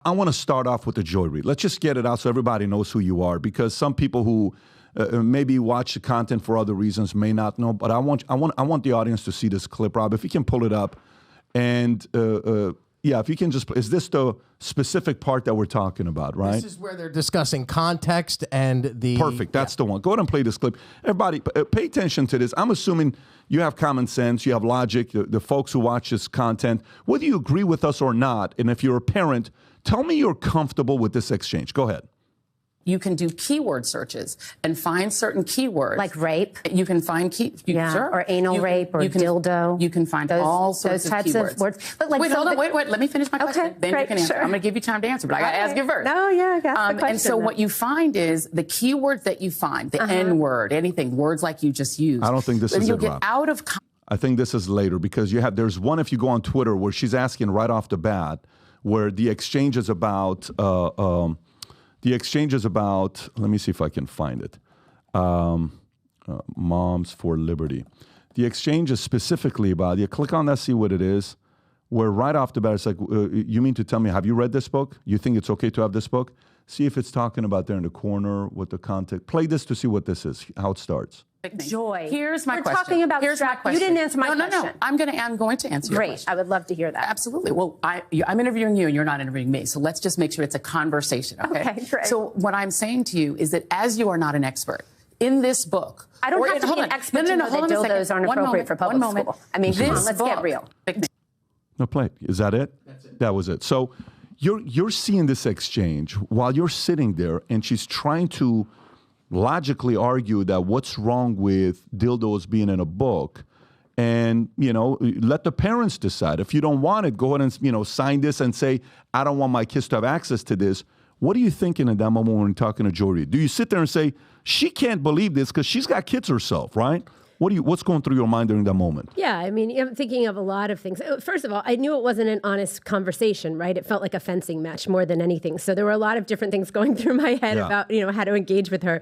I want to start off with the Joy Reid. Let's just get it out so everybody knows who you are, because some people who maybe watch the content for other reasons may not know. But I want the audience to see this clip, Rob. If you can pull it up, and if you can just, is this the specific part that we're talking about, right? This is where they're discussing context and the... Perfect. That's the one. Go ahead and play this clip. Everybody, pay attention to this. I'm assuming you have common sense, you have logic, the folks who watch this content, whether you agree with us or not, and if you're a parent, tell me you're comfortable with this exchange. Go ahead. You can do keyword searches and find certain keywords. Like rape? You can find sure. Or anal rape or dildo. You can find all sorts of keywords. Of words. But like wait, hold on. Wait. Let me finish my question. Okay, then great, you can answer. sure. I'm going to give you time to answer, but I got to ask you first. No, yeah, I got the question. And so what you find is the keywords that you find, the N-word, anything, words like you just used. I don't think this is you'll it, get Rob. out of... I think this is later, because there's one, if you go on Twitter, where she's asking right off the bat, where the exchange is about... let me see if I can find it. Moms for Liberty. The exchange is specifically about, you click on that, see what it is, where right off the bat, it's like, you mean to tell me, have you read this book? You think it's okay to have this book? See if it's talking about there in the corner, what the context. Play this to see what this is, how it starts. Joy. Here's my question. We're talking about Here's my question. You didn't answer my question. No. I'm going to answer your question. Great. I would love to hear that. Absolutely. Well, I'm interviewing you and you're not interviewing me. So let's just make sure it's a conversation. Okay, great. So what I'm saying to you is that as you are not an expert in this book. I don't have to be an expert to know that dildos aren't appropriate for public school. I mean, come on, let's get real. No, play it. Is that it? That's it. That was it. So you're seeing this exchange while you're sitting there, and she's trying to logically argue that what's wrong with dildos being in a book, and, let the parents decide. If you don't want it, go ahead and, sign this and say, I don't want my kids to have access to this. What are you thinking in that moment when you're talking to Joy Reid? Do you sit there and say, she can't believe this because she's got kids herself, right? What's going through your mind during that moment? Yeah, I mean, I'm thinking of a lot of things. First of all, I knew it wasn't an honest conversation, right? It felt like a fencing match more than anything. So there were a lot of different things going through my head about, how to engage with her.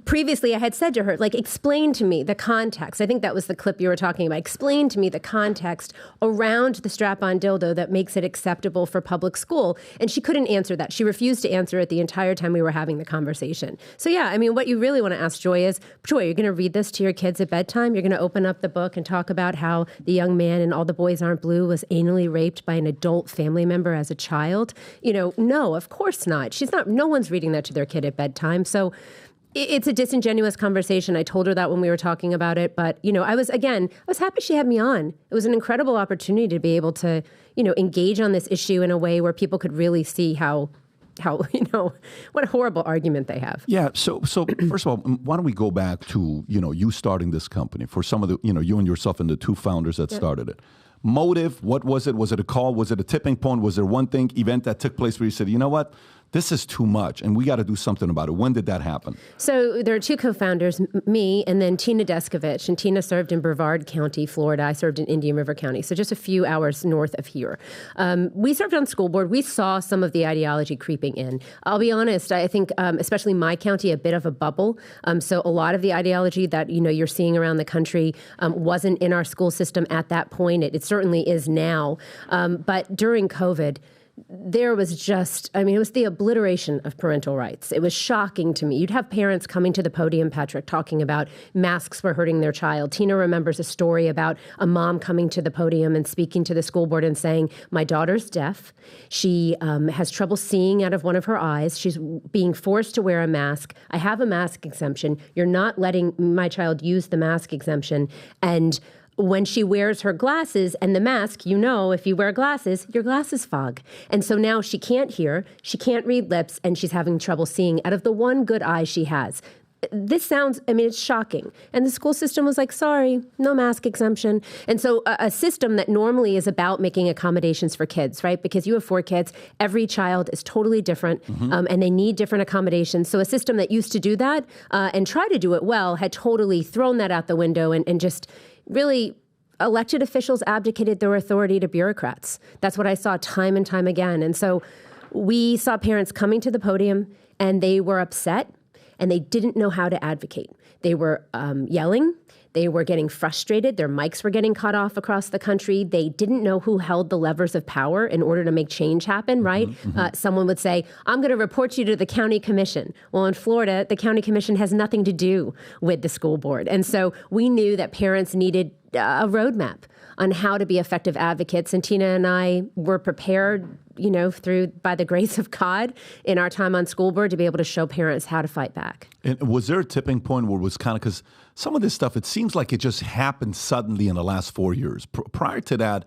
Previously, I had said to her, explain to me the context. I think that was the clip you were talking about. Explain to me the context around the strap-on dildo that makes it acceptable for public school. And she couldn't answer that. She refused to answer it the entire time we were having the conversation. So yeah, I mean, what you really want to ask Joy is, Joy, you're going to read this to your kids at bedtime? You're going to open up the book and talk about how the young man in All the Boys Aren't Blue was anally raped by an adult family member as a child? No, of course not. No one's reading that to their kid at bedtime. So it's a disingenuous conversation. I told her that when we were talking about it. But, I was happy she had me on. It was an incredible opportunity to be able to, engage on this issue in a way where people could really see how what a horrible argument they have. Yeah. So first of all, why don't we go back to, you starting this company, for some of the, you and yourself and the two founders that started it. Motive, what was it? Was it a call? Was it a tipping point? Was there one event that took place where you said, you know what? This is too much, and we got to do something about it. When did that happen? So there are two co-founders, me and then Tina Deskovich. And Tina served in Brevard County, Florida. I served in Indian River County, so just a few hours north of here. We served on school board. We saw some of the ideology creeping in. I'll be honest, I think, especially my county, a bit of a bubble. So a lot of the ideology that, you're seeing around the country wasn't in our school system at that point. It certainly is now. But during COVID, there was just, it was the obliteration of parental rights. It was shocking to me. You'd have parents coming to the podium, Patrick, talking about masks were hurting their child. Tina remembers a story about a mom coming to the podium and speaking to the school board and saying, my daughter's deaf. She has trouble seeing out of one of her eyes. She's being forced to wear a mask. I have a mask exemption. You're not letting my child use the mask exemption. And when she wears her glasses and the mask, if you wear glasses, your glasses fog. And so now she can't hear, she can't read lips, and she's having trouble seeing out of the one good eye she has. This sounds, it's shocking. And the school system was like, sorry, no mask exemption. And so a system that normally is about making accommodations for kids, right? Because you have 4 kids, every child is totally different, and they need different accommodations. So a system that used to do that and try to do it well had totally thrown that out the window and just really elected officials abdicated their authority to bureaucrats. That's what I saw time and time again. And so we saw parents coming to the podium and they were upset and they didn't know how to advocate. They were yelling. They were getting frustrated. Their mics were getting cut off across the country. They didn't know who held the levers of power in order to make change happen, right? Someone would say, I'm going to report you to the county commission. Well, in Florida, the county commission has nothing to do with the school board. And so we knew that parents needed a roadmap on how to be effective advocates. And Tina and I were prepared, by the grace of God in our time on school board to be able to show parents how to fight back. And was there a tipping point where it was kind of, because some of this stuff, it seems like it just happened suddenly in the last 4 years. Prior to that,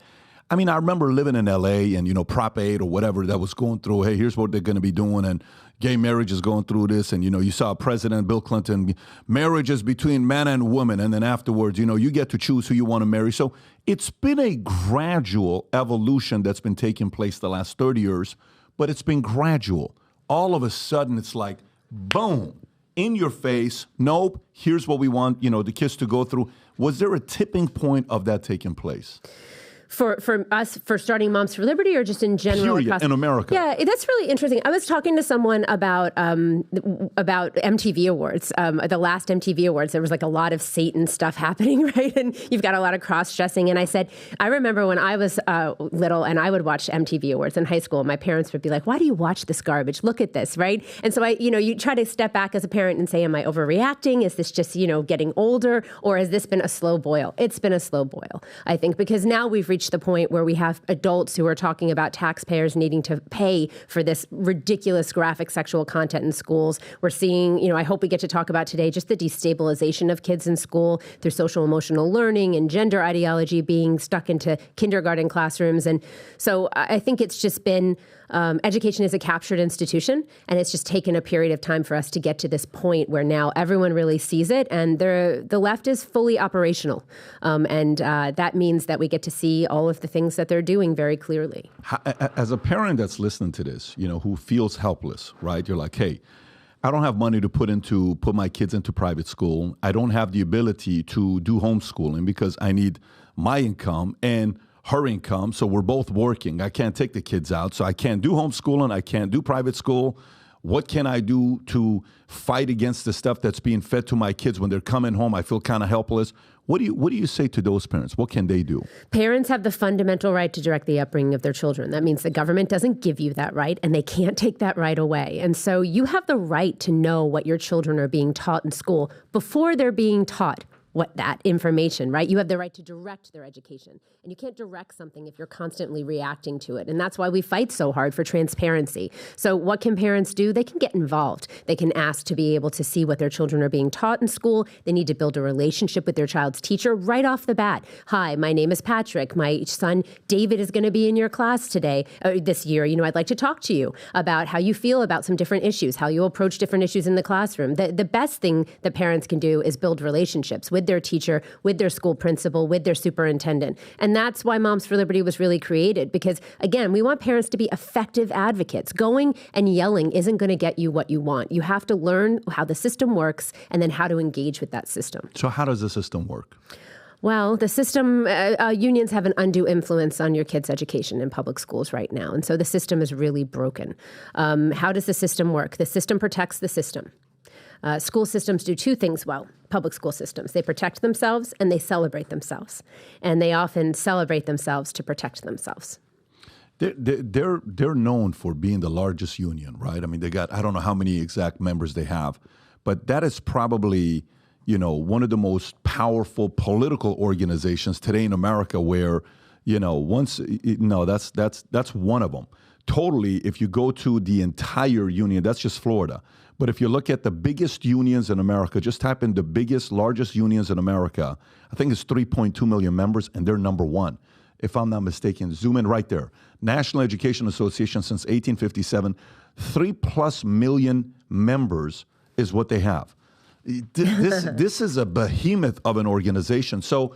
I mean, I remember living in L.A. and, Prop 8 or whatever that was going through, hey, here's what they're going to be doing, and gay marriage is going through this, and, you saw President Bill Clinton, marriage is between man and woman, and then afterwards, you get to choose who you want to marry. So it's been a gradual evolution that's been taking place the last 30 years, but it's been gradual. All of a sudden, it's like, boom, in your face, nope, here's what we want, the kids to go through. Was there a tipping point of that taking place? For us, for starting Moms for Liberty, or just in general? Period, in America. Yeah, that's really interesting. I was talking to someone about MTV Awards, the last MTV Awards. There was like a lot of Satan stuff happening, right? And you've got a lot of cross-dressing. And I said, I remember when I was little and I would watch MTV Awards in high school, my parents would be like, why do you watch this garbage? Look at this, right? And so you try to step back as a parent and say, am I overreacting? Is this just, getting older? Or has this been a slow boil? It's been a slow boil, I think, because now we've reached the point where we have adults who are talking about taxpayers needing to pay for this ridiculous graphic sexual content in schools. We're seeing, I hope we get to talk about today, just the destabilization of kids in school through social emotional learning and gender ideology being stuck into kindergarten classrooms. And so I think it's just been, education is a captured institution, and it's just taken a period of time for us to get to this point where now everyone really sees it, and the left is fully operational. And that means that we get to see all of the things that they're doing very clearly. As a parent that's listening to this, who feels helpless, right? You're like, hey, I don't have money to put my kids into private school. I don't have the ability to do homeschooling because I need my income and her income, so we're both working. I can't take the kids out, so I can't do homeschooling. I can't do private school. What can I do to fight against the stuff that's being fed to my kids when they're coming home? I feel kind of helpless. What do you say to those parents? What can they do? Parents have the fundamental right to direct the upbringing of their children. That means the government doesn't give you that right, and they can't take that right away. And so you have the right to know what your children are being taught in school before they're being taught what that information, right? You have the right to direct their education. And you can't direct something if you're constantly reacting to it. And that's why we fight so hard for transparency. So what can parents do? They can get involved. They can ask to be able to see what their children are being taught in school. They need to build a relationship with their child's teacher right off the bat. Hi, my name is Patrick. My son, David, is going to be in your class today, this year. I'd like to talk to you about how you feel about some different issues, how you approach different issues in the classroom. The best thing that parents can do is build relationships with their teacher, with their school principal, with their superintendent. And that's why Moms for Liberty was really created, because, again, we want parents to be effective advocates. Going and yelling isn't going to get you what you want. You have to learn how the system works and then how to engage with that system. So how does the system work? Well, the system, unions have an undue influence on your kids' education in public schools right now. And so the system is really broken. How does the system work? The system protects the system. School systems do two things well, public school systems. They protect themselves and they celebrate themselves. And they often celebrate themselves to protect themselves. They're known for being the largest union, right? I mean, they got, I don't know how many exact members they have, but that is probably, one of the most powerful political organizations today in America where, that's one of them. Totally, if you go to the entire union, that's just Florida. But if you look at the biggest unions in America, just type in the biggest, largest unions in America, I think it's 3.2 million members, and they're number one. If I'm not mistaken, zoom in right there. National Education Association since 1857, 3+ million members is what they have. This is a behemoth of an organization. So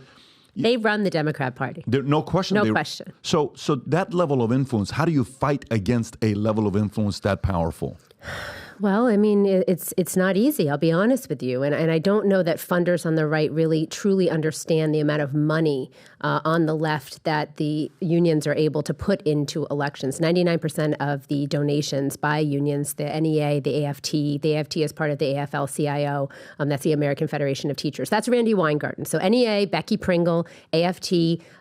they run the Democrat Party. No question. No question. So that level of influence, how do you fight against a level of influence that powerful? Well, I mean, it's not easy, I'll be honest with you. And I don't know that funders on the right really truly understand the amount of money on the left that the unions are able to put into elections. 99% of the donations by unions, the NEA, the AFT is part of the AFL-CIO, that's the American Federation of Teachers. That's Randy Weingarten. So NEA, Becky Pringle, AFT,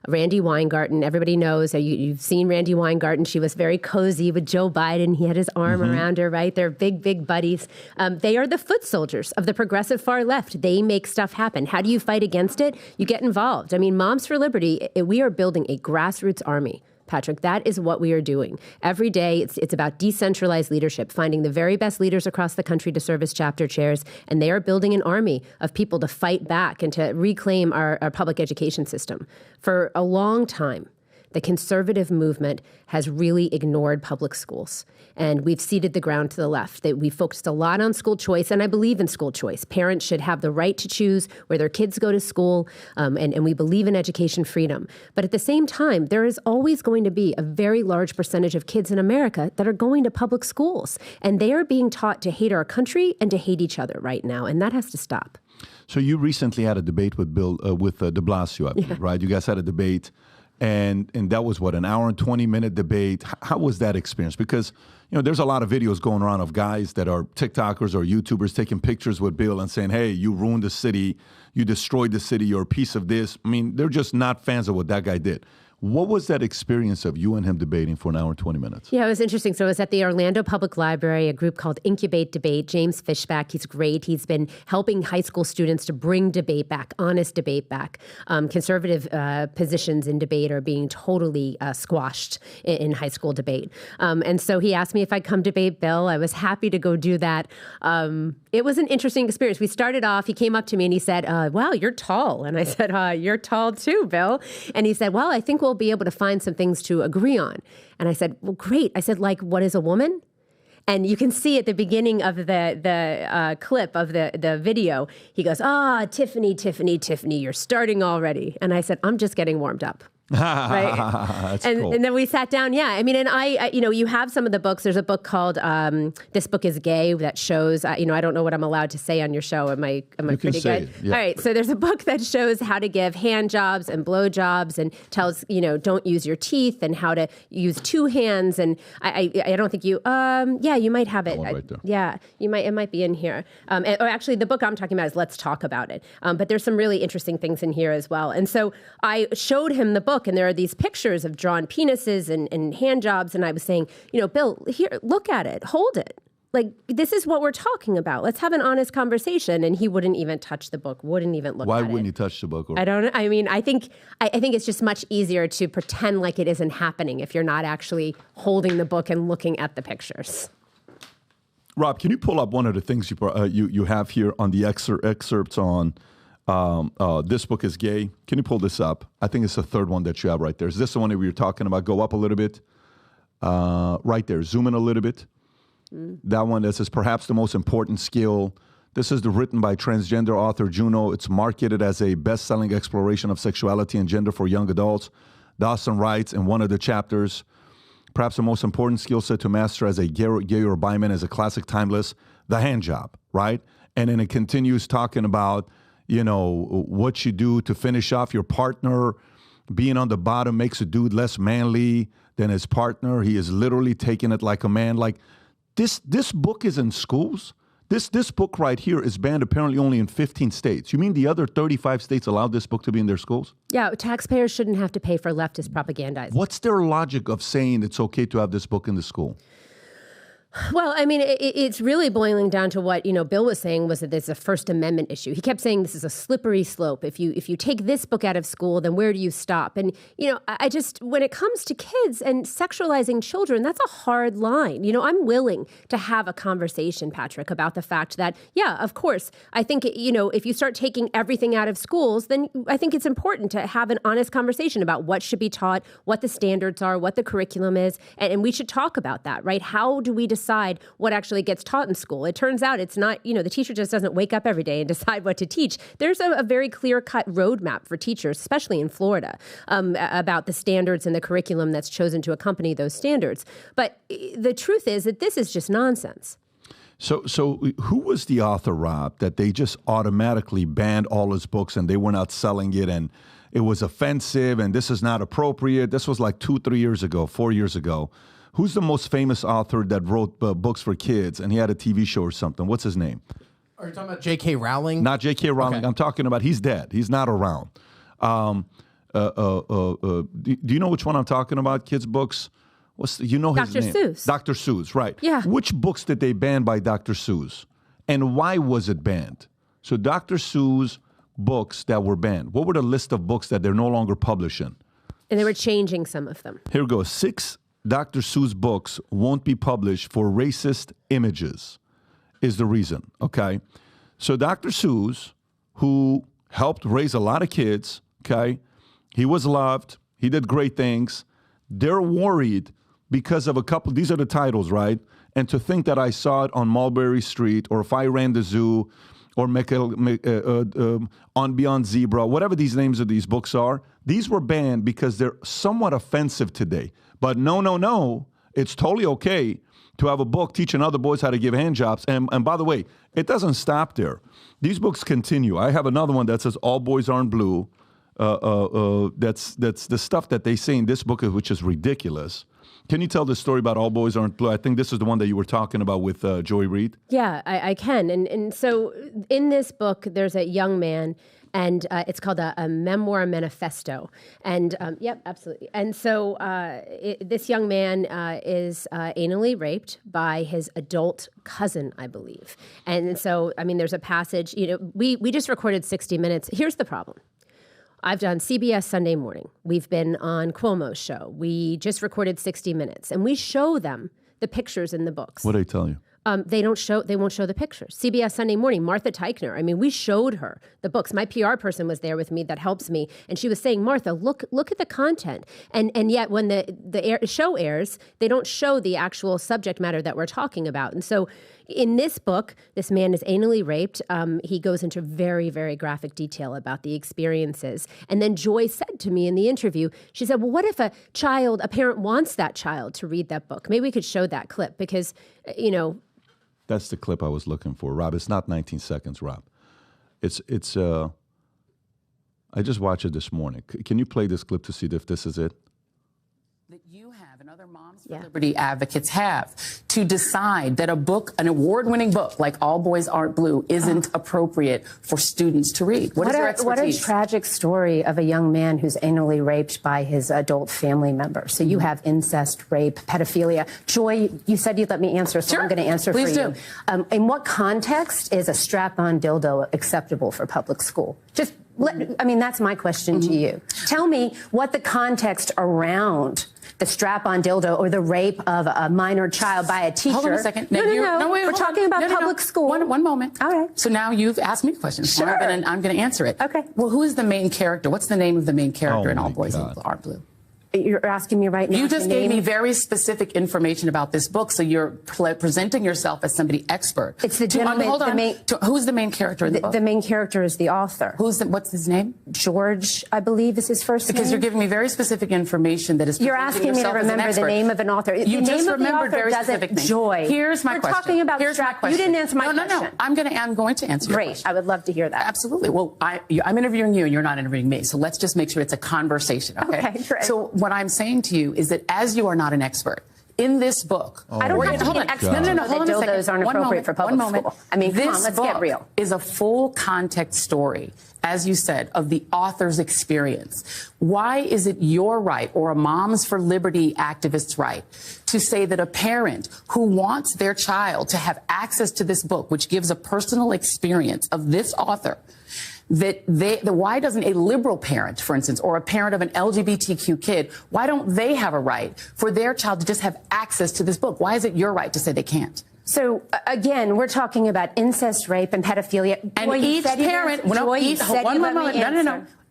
Randy Weingarten. Everybody knows, you've seen Randy Weingarten. She was very cozy with Joe Biden. He had his arm around her, right? They're big buddies. They are the foot soldiers of the progressive far left. They make stuff happen. How do you fight against it? You get involved. I mean, Moms for Liberty, we are building a grassroots army. Patrick, that is what we are doing. Every day, it's about decentralized leadership, finding the very best leaders across the country to serve as chapter chairs, and they are building an army of people to fight back and to reclaim our public education system. For a long time, the conservative movement has really ignored public schools. And we've ceded the ground to the left. That we focused a lot on school choice, and I believe in school choice. Parents should have the right to choose where their kids go to school, and we believe in education freedom. But at the same time, there is always going to be a very large percentage of kids in America that are going to public schools. And they are being taught to hate our country and to hate each other right now, and that has to stop. So you recently had a debate with de Blasio, I believe, right? You guys had a debate. And that was, an hour and 20-minute debate. How was that experience? Because, there's a lot of videos going around of guys that are TikTokers or YouTubers taking pictures with Bill and saying, hey, you ruined the city, you destroyed the city, you're a piece of this. I mean, they're just not fans of what that guy did. What was that experience of you and him debating for an hour and 20 minutes? Yeah, it was interesting. So it was at the Orlando Public Library, a group called Incubate Debate. James Fishback, he's great. He's been helping high school students to bring debate back, honest debate back. Conservative positions in debate are being totally squashed in high school debate. And so he asked me if I'd come debate Bill. I was happy to go do that. It was an interesting experience. We started off, he came up to me and he said, wow, you're tall. And I said, you're tall too, Bill. And he said, well, I think we'll be able to find some things to agree on. And I said, well, great. I said, like, what is a woman? And you can see at the beginning of the clip of the video, he goes, Tiffany, you're starting already. And I said, I'm just getting warmed up. Right. That's cool. And then we sat down. Yeah. I mean, and I you have some of the books. There's a book called This Book is Gay that shows, I don't know what I'm allowed to say on your show. Am I pretty good? Yeah. All right. So there's a book that shows how to give hand jobs and blow jobs and tells, don't use your teeth and how to use two hands. And I don't think you might have it. Right there. Yeah, it might be in here. Or actually the book I'm talking about is Let's Talk About It. But there's some really interesting things in here as well. And so I showed him the book, and there are these pictures of drawn penises and hand jobs. And I was saying, Bill, here, look at it, hold it. Like, this is what we're talking about. Let's have an honest conversation. And he wouldn't even touch the book, wouldn't even look at it. Why wouldn't he touch the book? I don't know. I mean, I think it's just much easier to pretend like it isn't happening if you're not actually holding the book and looking at the pictures. Rob, can you pull up one of the things you have here on the excerpts on This Book is Gay? Can you pull this up? I think it's the third one that you have right there. Is this the one that we were talking about? Go up a little bit. Right there. Zoom in a little bit. That one that says perhaps the most important skill. This is written by transgender author Juno. It's marketed as a best-selling exploration of sexuality and gender for young adults. Dawson writes in one of the chapters, perhaps the most important skill set to master as a gay or bi man is a classic timeless, the hand job, right? And then it continues talking about, what you do to finish off your partner. Being on the bottom makes a dude less manly than his partner. He is literally taking it like a man. Like, this book is in schools. This book right here is banned apparently only in 15 states. You mean the other 35 states allowed this book to be in their schools? Yeah, taxpayers shouldn't have to pay for leftist propaganda. What's their logic of saying it's okay to have this book in the school? Well, I mean, it's really boiling down to what, Bill was saying was that there's a First Amendment issue. He kept saying this is a slippery slope. If you take this book out of school, then where do you stop? And, when it comes to kids and sexualizing children, that's a hard line. I'm willing to have a conversation, Patrick, about the fact that, yeah, of course, I think, if you start taking everything out of schools, then I think it's important to have an honest conversation about what should be taught, what the standards are, what the curriculum is. And we should talk about that, right? How do we decide what actually gets taught in school? It turns out it's not, the teacher just doesn't wake up every day and decide what to teach. There's a very clear-cut roadmap for teachers, especially in Florida, about the standards and the curriculum that's chosen to accompany those standards. But the truth is that this is just nonsense. So who was the author, Rob, that they just automatically banned all his books and they were not selling it and it was offensive and this is not appropriate? This was like 2-3 years ago, 4 years ago. Who's the most famous author that wrote books for kids and he had a TV show or something? What's his name? Are you talking about J.K. Rowling? Not J.K. Rowling. Okay. I'm talking about he's dead. He's not around. Do you know which one I'm talking about? Kids' books? You know his name? Dr. Seuss. Dr. Seuss, right. Yeah. Which books did they ban by Dr. Seuss? And why was it banned? So Dr. Seuss books that were banned. What were the list of books that they're no longer publishing? And they were changing some of them. Here we go. 6 Dr. Seuss books won't be published for racist images is the reason, okay? So Dr. Seuss, who helped raise a lot of kids, okay? He was loved. He did great things. They're worried because of a couple, these are the titles, right? And to think that I saw it on Mulberry Street or if I ran the zoo or On Beyond Zebra, whatever these names of these books are, these were banned because they're somewhat offensive today. But no, it's totally okay to have a book teaching other boys how to give hand jobs. And by the way, it doesn't stop there. These books continue. I have another one that says All Boys Aren't Blue. That's the stuff that they say in this book, which is ridiculous. Can you tell the story about All Boys Aren't Blue? I think this is the one that you were talking about with Joy Reid. Yeah, I can. And so in this book, there's a young man, and it's called a Memoir Manifesto. And yep, absolutely. And so this young man is anally raped by his adult cousin, I believe. And so, I mean, there's a passage, we just recorded 60 Minutes. Here's the problem. I've done CBS Sunday Morning. We've been on Cuomo's show. We just recorded 60 Minutes, and we show them the pictures in the books. What did they tell you? They won't show the pictures. CBS Sunday Morning, Martha Teichner. I mean, we showed her the books. My PR person was there with me that helps me, and she was saying, Martha, look at the content. And yet when the show airs, they don't show the actual subject matter that we're talking about. And so in this book, this man is anally raped. He goes into very, very graphic detail about the experiences. And then Joy said to me in the interview, she said, well, what if a parent wants that child to read that book? Maybe we could show that clip because, That's the clip I was looking for, Rob. It's not 19 seconds, Rob. It's I just watched it this morning. Can you play this clip to see if this is it? That you have and other Moms for Liberty advocates have to decide that a book, an award-winning book like All Boys Aren't Blue, isn't appropriate for students to read. What is your expertise? What a tragic story of a young man who's anally raped by his adult family member. So you have incest, rape, pedophilia. Joy, you said you'd let me answer, so I'm going to answer Please for you. In what context is a strap-on dildo acceptable for public school? That's my question to you. Tell me what the context around the strap-on dildo or the rape of a minor child by a teacher. Hold on a second. No. Wait, we're talking about public school. One moment. All right. So now you've asked me questions. Sure. I'm going to answer it. Okay. Well, who is the main character? What's the name of the main character in All Boys Aren't Blue? You're asking me right now. You just gave me very specific information about this book, so you're presenting yourself as somebody expert. It's the gentleman. Hold on. Who's the main character in the book? The main character is the author. What's his name? George, I believe, is his first name. Because you're giving me very specific information that is. You're asking me to remember the name of an author. You the just name remembered of the author very specific names. Joy. Here's my question. We're talking about Here's my question. You didn't answer my question. No. I'm going to answer your question. Great. I would love to hear that. Absolutely. Well, I'm interviewing you and you're not interviewing me. So let's just make sure it's a conversation. Okay, great. So what I'm saying to you is that as you are not an expert, in this book, I don't have to be an expert. No. Hold on a second. Dildos aren't appropriate for public school. I mean, come on, let's get real. This book is a full context story, as you said, of the author's experience. Why is it your right or a Moms for Liberty activist's right to say that a parent who wants their child to have access to this book, which gives a personal experience of this author, why doesn't a liberal parent, for instance, or a parent of an LGBTQ kid, why don't they have a right for their child to just have access to this book? Why is it your right to say they can't? So, again, we're talking about incest, rape, and pedophilia. And each parent,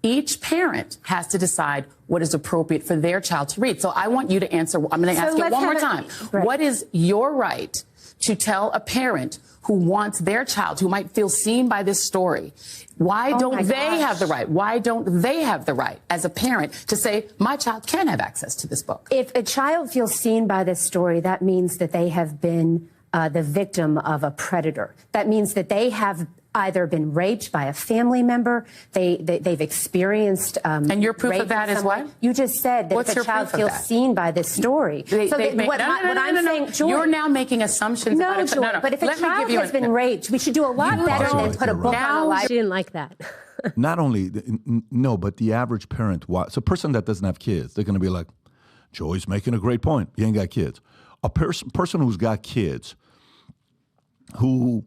each parent has to decide what is appropriate for their child to read. So I want you to answer. I'm going to ask you one more time. Right. What is your right to tell a parent who wants their child, who might feel seen by this story, why don't they have the right? Why don't they have the right as a parent to say, my child can have access to this book? If a child feels seen by this story, that means that they have been the victim of a predator. That means that they have either been raped by a family member, they've experienced and your proof rape of that is what? You just said that What's if a child feels seen by this story. What I'm saying, Joy, you're now making assumptions. No, about Joy, but if a child has been raped, we should do a lot better than put a book on a library. She didn't like that. Not only, no, but the average parent, so a person that doesn't have kids, they're going to be like, Joy's making a great point. You ain't got kids. A person who's got kids, who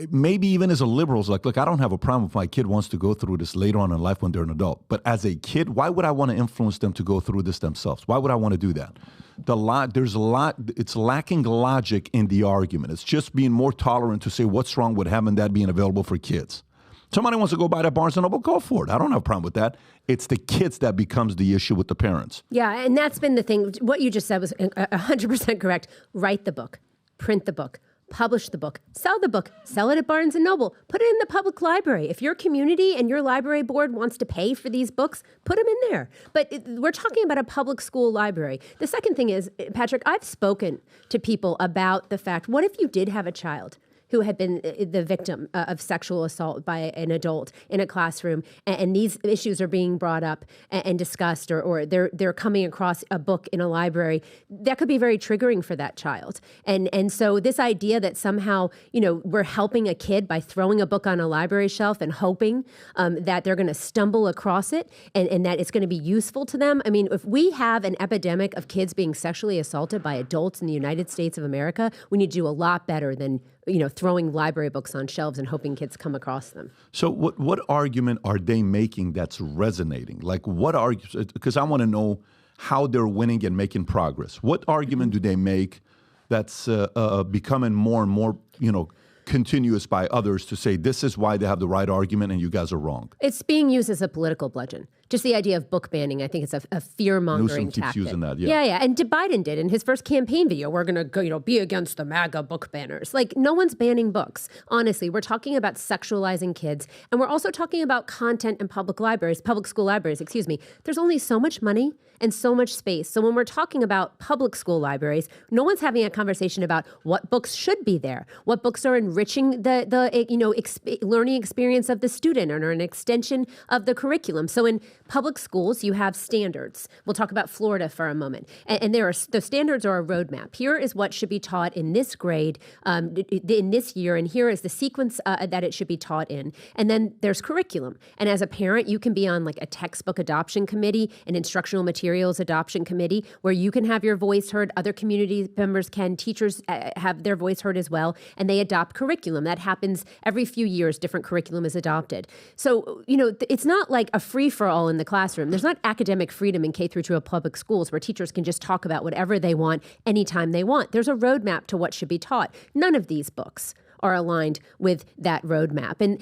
maybe even as a liberal is like, look, I don't have a problem if my kid wants to go through this later on in life when they're an adult. But as a kid, why would I want to influence them to go through this themselves? Why would I want to do that? It's lacking logic in the argument. It's just being more tolerant to say what's wrong with having that being available for kids. Somebody wants to go buy that Barnes & Noble, go for it. I don't have a problem with that. It's the kids that becomes the issue with the parents. Yeah, and that's been the thing. What you just said was 100% correct. Write the book, print the book, publish the book, sell it at Barnes & Noble, put it in the public library. If your community and your library board wants to pay for these books, put them in there. But we're talking about a public school library. The second thing is, Patrick, I've spoken to people about the fact, what if you did have a child who had been the victim of sexual assault by an adult in a classroom, and these issues are being brought up and discussed, or they're coming across a book in a library, that could be very triggering for that child. And so this idea that somehow, we're helping a kid by throwing a book on a library shelf and hoping that they're going to stumble across it and that it's going to be useful to them. I mean, if we have an epidemic of kids being sexually assaulted by adults in the United States of America, we need to do a lot better than throwing library books on shelves and hoping kids come across them. So what argument are they making that's resonating? Like what argument, because I want to know how they're winning and making progress. What argument do they make that's becoming more and more, continuous by others to say this is why they have the right argument and you guys are wrong? It's being used as a political bludgeon. Just the idea of book banning, I think it's a fear-mongering Newsom keeps using that, Yeah. And Biden did in his first campaign video. We're going to go, be against the MAGA book banners. Like, no one's banning books. Honestly, we're talking about sexualizing kids, and we're also talking about content in public school libraries, There's only so much money and so much space. So when we're talking about public school libraries, no one's having a conversation about what books should be there, what books are enriching the learning experience of the student and are an extension of the curriculum. So in public schools, you have standards. We'll talk about Florida for a moment. And the standards are a roadmap. Here is what should be taught in this grade, in this year, and here is the sequence that it should be taught in. And then there's curriculum. And as a parent, you can be on like a textbook adoption committee, an instructional materials adoption committee, where you can have your voice heard, other community members can, teachers have their voice heard as well, and they adopt curriculum. That happens every few years, different curriculum is adopted. So, it's not like a free-for-all in the classroom. There's not academic freedom in K through 12 public schools where teachers can just talk about whatever they want anytime they want. There's a roadmap to what should be taught. None of these books are aligned with that roadmap. And,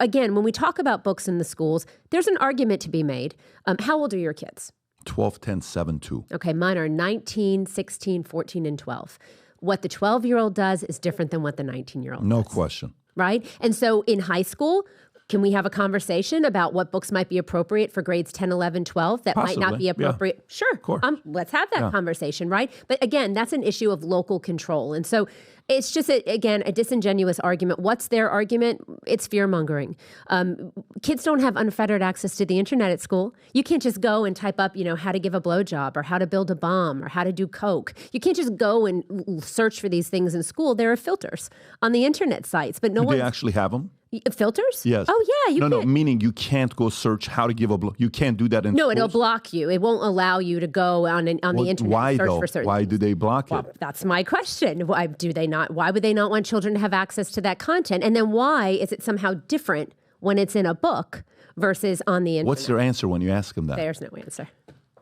again, when we talk about books in the schools, there's an argument to be made. How old are your kids? 12, 10, 7, 2. Okay, mine are 19, 16, 14, and 12. What the 12-year-old does is different than what the 19-year-old does. No question. Right? And so in high school, can we have a conversation about what books might be appropriate for grades 10, 11, 12 that Possibly. might not be appropriate? Yeah. Sure. Of course. Let's have that conversation, right? But again, that's an issue of local control. And so it's just, a disingenuous argument. What's their argument? It's fear-mongering. Kids don't have unfettered access to the internet at school. You can't just go and type up, how to give a blowjob or how to build a bomb or how to do coke. You can't just go and search for these things in school. There are filters on the internet sites, but no one. Do they actually have them? Filters? Yes. Oh, yeah. You No, meaning you can't go search how to give a blow. You can't do that in No, schools? it'll block you. It won't allow you to go on the internet why, and search though? for certain Why things. do they block Well, it? that's my question. Why would they not want children to have access to that content? And then why is it somehow different when it's in a book versus on the internet? What's their answer when you ask them that? There's no answer.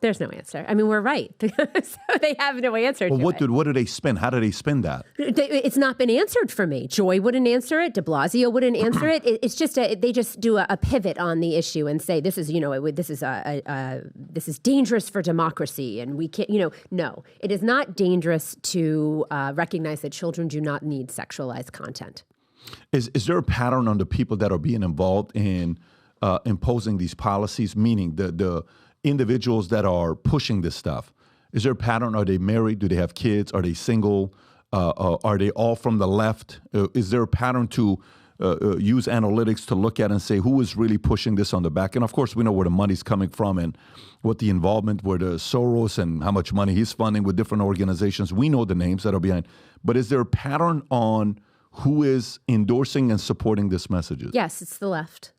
There's no answer. I mean, we're right. So they have no answer Well, to it. what do they spin? How do they spin that? It's not been answered for me. Joy wouldn't answer it. De Blasio wouldn't answer it. It's just they just do a pivot on the issue and say this is this is dangerous for democracy, and we can't. No, it is not dangerous to recognize that children do not need sexualized content. Is there a pattern on the people that are being involved in imposing these policies? Meaning the individuals that are pushing this stuff. Is there a pattern? Are they married? Do they have kids? Are they single? Are they all from the left? Is there a pattern to use analytics to look at and say who is really pushing this on the back? And of course, we know where the money's coming from and what the involvement with Soros and how much money he's funding with different organizations. We know the names that are behind. But is there a pattern on who is endorsing and supporting this messages? Yes, it's the left.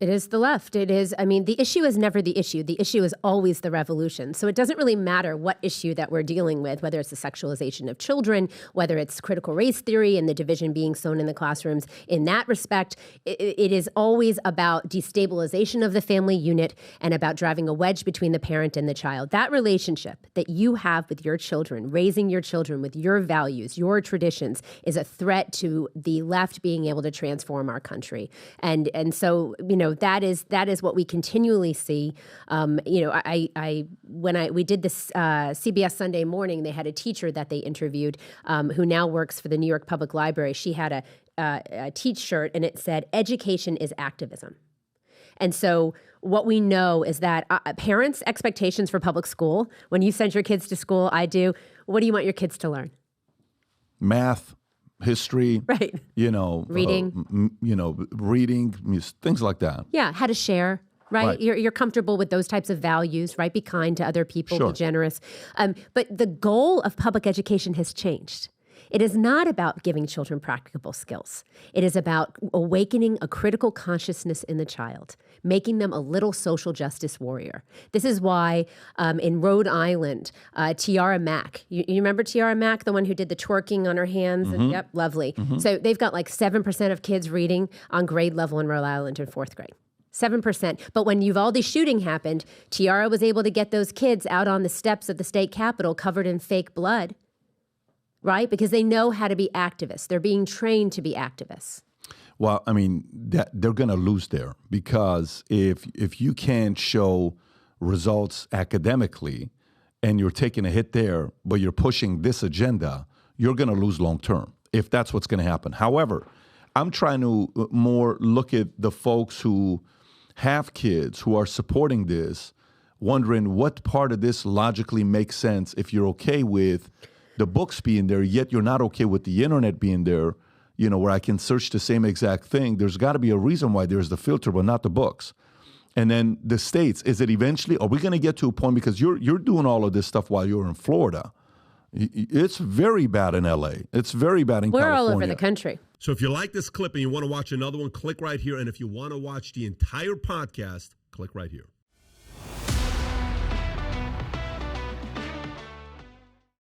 It is the left. It is, I mean, the issue is never the issue. The issue is always the revolution. So it doesn't really matter what issue that we're dealing with, whether it's the sexualization of children, whether it's critical race theory and the division being sown in the classrooms. In that respect, it is always about destabilization of the family unit and about driving a wedge between the parent and the child. That relationship that you have with your children, raising your children with your values, your traditions, is a threat to the left being able to transform our country. And so, you know, that is what we continually see. When we did this CBS Sunday Morning, they had a teacher that they interviewed who now works for the New York Public Library. She had a T-shirt and it said, "Education is activism." And so what we know is that parents' expectations for public school, when you send your kids to school, I do, what do you want your kids to learn? Math. History, right? Reading, reading, things like that. Yeah, how to share, right? You're comfortable with those types of values, right? Be kind to other people, Be generous. But the goal of public education has changed. It is not about giving children practicable skills. It is about awakening a critical consciousness in the child, making them a little social justice warrior. This is why in Rhode Island, Tiara Mack, you remember Tiara Mack, the one who did the twerking on her hands? Mm-hmm. And, yep, lovely. Mm-hmm. So they've got like 7% of kids reading on grade level in Rhode Island in 4th grade. 7%. But when Uvalde shooting happened, Tiara was able to get those kids out on the steps of the state capitol covered in fake blood. Right? Because they know how to be activists. They're being trained to be activists. Well, I mean, they're going to lose there because if you can't show results academically and you're taking a hit there, but you're pushing this agenda, you're going to lose long term if that's what's going to happen. However, I'm trying to more look at the folks who have kids who are supporting this, wondering what part of this logically makes sense if you're okay with the books being there, yet you're not okay with the internet being there, where I can search the same exact thing. There's got to be a reason why there's the filter, but not the books. And then the states, is it eventually, are we going to get to a point, because you're doing all of this stuff while you're in Florida. It's very bad in LA. It's very bad in California. We're all over the country. So if you like this clip and you want to watch another one, click right here. And if you want to watch the entire podcast, click right here.